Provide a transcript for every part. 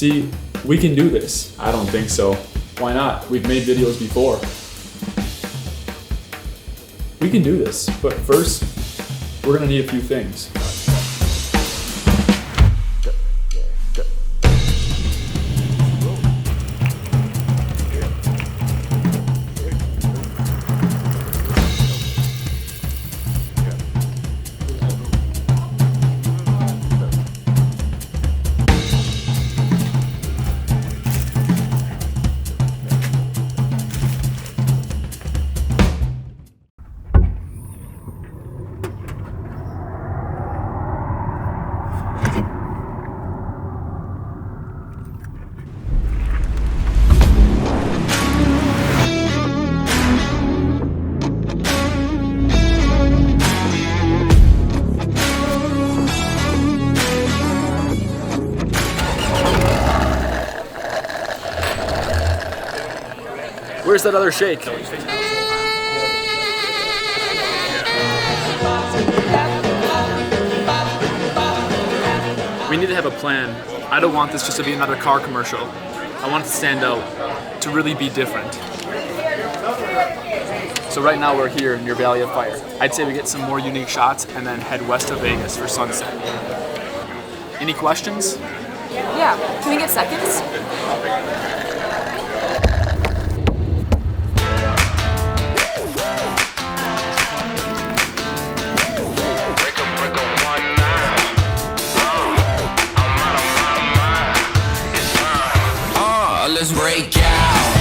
see, we can do this. I don't think so. Why not? We've made videos before. We can do this, but first, we're gonna need a few things. Where's that other shake? We need to have a plan. I don't want this just to be another car commercial. I want it to stand out, to really be different. So right now we're here near Valley of Fire. I'd say we get some more unique shots and then head west of Vegas for sunset. Any questions? Yeah, can we get seconds? Let's break out.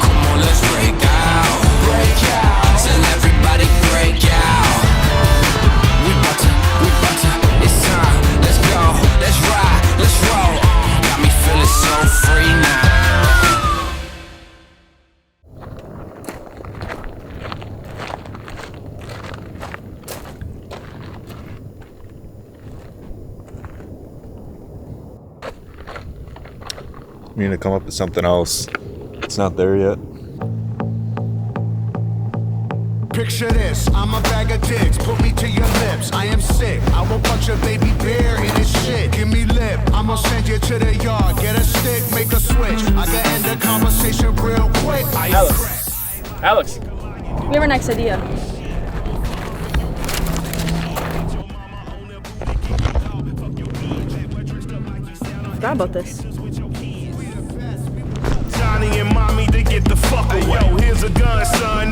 Come on, let's break out. Break out. Tell everybody break out. We bout to, it's time. Let's go, let's ride, let's roll. Got me feeling so free now. We need to come up with something else. It's not there yet. Picture this, I'm a bag of dicks, put me to your lips, I am sick, I will punch a baby bear in his shit, give me lip, I'm gonna send you to the yard, get a stick, make a switch, I can end the conversation real quick. Alex! We have our next idea. Forgot about this. Johnny and mommy to get the fuck away. Yo, here's a gun, son.